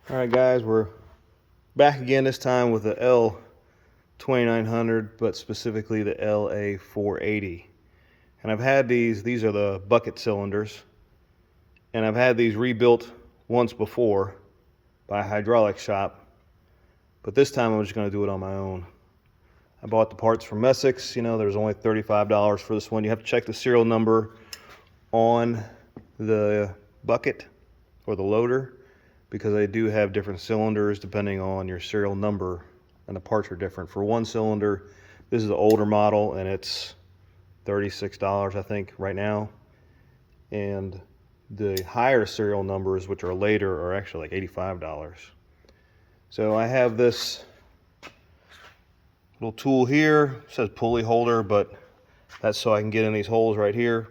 All right, guys, we're back again, this time with the L2900, but specifically the LA480. And I've had these are the bucket cylinders, and I've had these rebuilt once before by a hydraulic shop, but this time I'm just going to do it on my own. I bought the parts from Essex. You know, there's only $35 for this one. You have to check the serial number on the bucket or the loader, because they do have different cylinders depending on your serial number, and the parts are different. For one cylinder, this is the older model, and it's $36, I think, right now. And the higher serial numbers, which are later, are actually like $85. So I have this little tool here. It says pulley holder, but that's so I can get in these holes right here.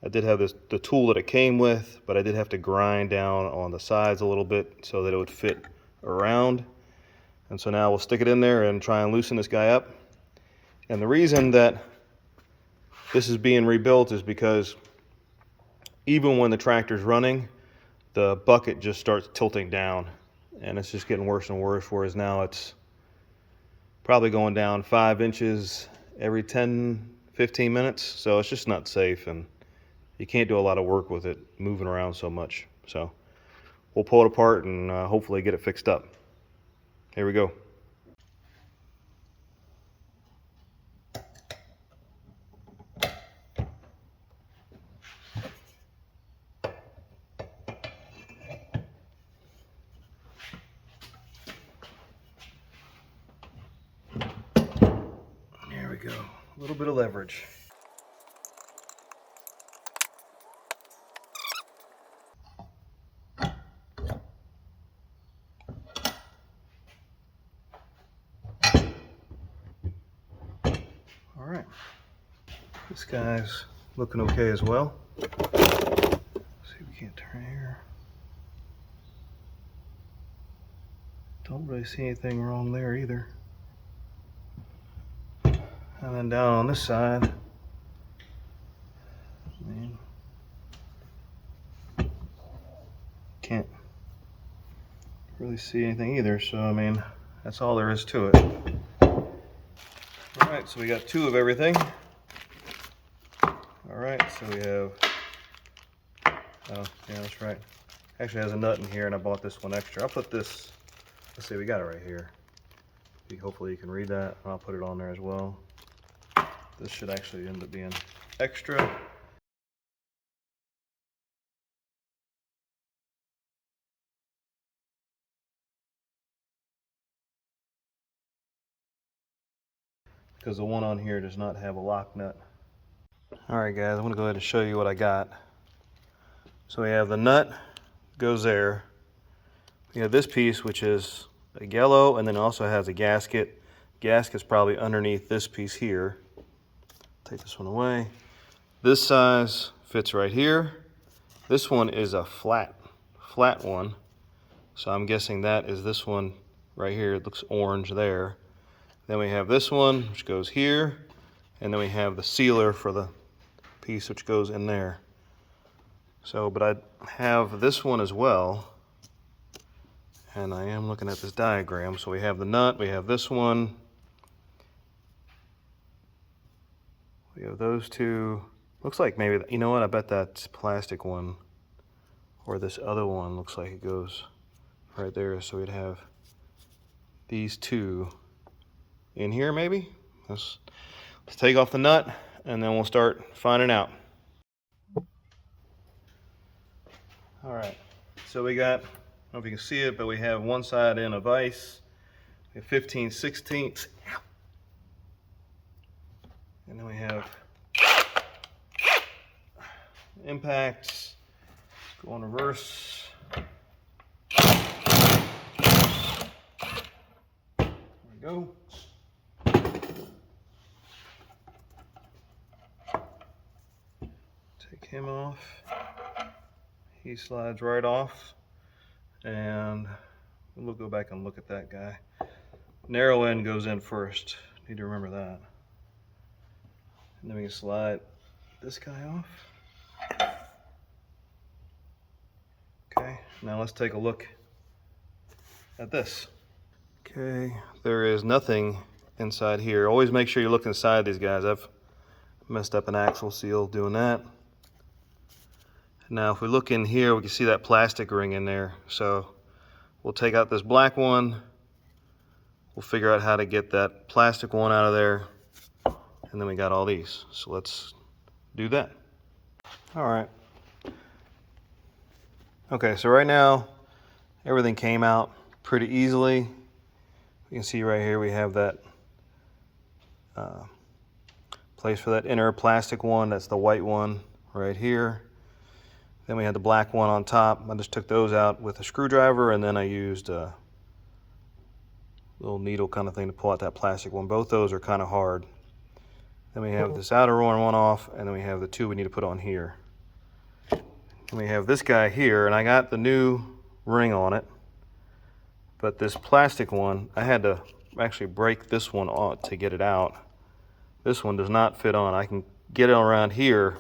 I did have the tool that it came with, but I did have to grind down on the sides a little bit so that it would fit around. And so now we'll stick it in there and try and loosen this guy up. And the reason that this is being rebuilt is because even when the tractor's running, the bucket just starts tilting down, and it's just getting worse and worse, whereas now it's probably going down 5 inches every 10-15 minutes. So it's just not safe, and you can't do a lot of work with it moving around so much. So we'll pull it apart and hopefully get it fixed up. Here we go. There we go. A little bit of leverage. All right, this guy's looking okay as well. Let's see if we can't turn here. Don't really see anything wrong there either. And then down on this side, can't really see anything either. So I mean, that's all there is to it. All right, so we got 2 of everything. All right, so we have, oh yeah, that's right. Actually has a nut in here, and I bought this one extra. I'll put this, let's see, we got it right here. Hopefully you can read that. I'll put it on there as well. This should actually end up being extra. Because the one on here does not have a lock nut. Alright guys, I'm going to go ahead and show you what I got. So we have the nut, goes there. We have this piece, which is a yellow, and then it also has a gasket. Gasket's probably underneath this piece here. Take this one away. This size fits right here. This one is a flat one. So I'm guessing that is this one right here. It looks orange there. Then we have this one, which goes here. And then we have the sealer for the piece, which goes in there. So, but I have this one as well. And I am looking at this diagram. So we have the nut, we have this one. We have those 2. Looks like maybe, you know what, I bet that's plastic one. Or this other one looks like it goes right there. So we'd have these 2 in here maybe. Let's take off the nut, and then we'll start finding out. All right, so we got, I don't know if you can see it, but we have one side in a vise. We have 15/16. And then we have impacts. Let's go in reverse. There we go. Take him off. He slides right off, and we'll go back and look at that guy. Narrow end goes in first. Need to remember that. And then we can slide this guy off. Okay, now let's take a look at this. Okay, there is nothing inside here. Always make sure you look inside these guys. I've messed up an axle seal doing that. Now if we look in here, we can see that plastic ring in there. So we'll take out this black one. We'll figure out how to get that plastic one out of there. And then we got all these. So let's do that. All right. Okay, so right now, everything came out pretty easily. You can see right here we have that place for that inner plastic one. That's the white one right here. Then we had the black one on top. I just took those out with a screwdriver, and then I used a little needle kind of thing to pull out that plastic one. Both those are kind of hard. Then we have this outer one off, and then we have the two we need to put on here. And we have this guy here, and I got the new ring on it. But this plastic one, I had to actually break this one off to get it out. This one does not fit on. I can get it around here,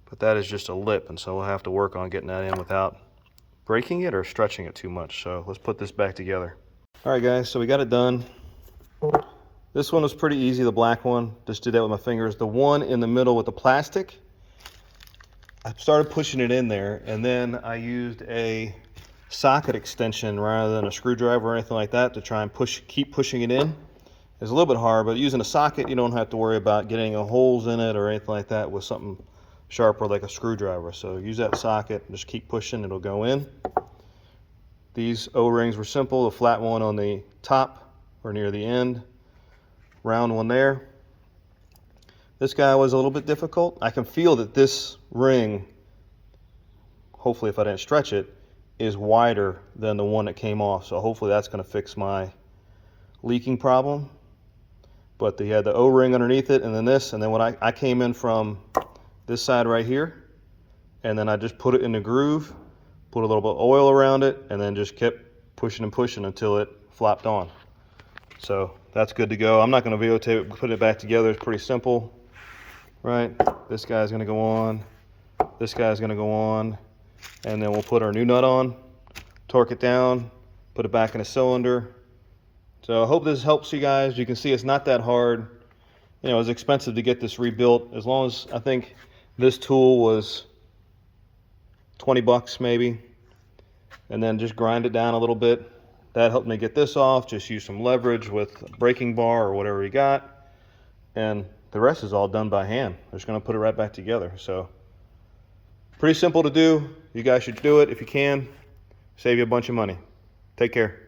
but that is just a lip, and so we'll have to work on getting that in without breaking it or stretching it too much. So let's put this back together. All right, guys, so we got it done. This one was pretty easy, the black one. Just did that with my fingers. The one in the middle with the plastic, I started pushing it in there, and then I used a socket extension rather than a screwdriver or anything like that to try and keep pushing it in. It's a little bit hard, but using a socket, you don't have to worry about getting holes in it or anything like that with something sharper like a screwdriver. So use that socket and just keep pushing, it'll go in. These O-rings were simple, the flat one on the top or near the end, round one there. This guy was a little bit difficult. I can feel that this ring, hopefully if I didn't stretch it, is wider than the one that came off. So hopefully that's going to fix my leaking problem. But they had the O-ring underneath it, and then this, and then when I came in from this side right here, and then I just put it in the groove, put a little bit of oil around it, and then just kept pushing and pushing until it flopped on. So that's good to go. I'm not going to videotape it, put it back together. It's pretty simple, right? This guy's going to go on, this guy's going to go on, and then we'll put our new nut on, torque it down, put it back in a cylinder. So I hope this helps you guys. You can see it's not that hard. You know, it was expensive to get this rebuilt. As long as, I think this tool was 20 bucks maybe. And then just grind it down a little bit. That helped me get this off. Just use some leverage with a braking bar or whatever you got. And the rest is all done by hand. I'm just gonna put it right back together. So pretty simple to do. You guys should do it if you can. Save you a bunch of money. Take care.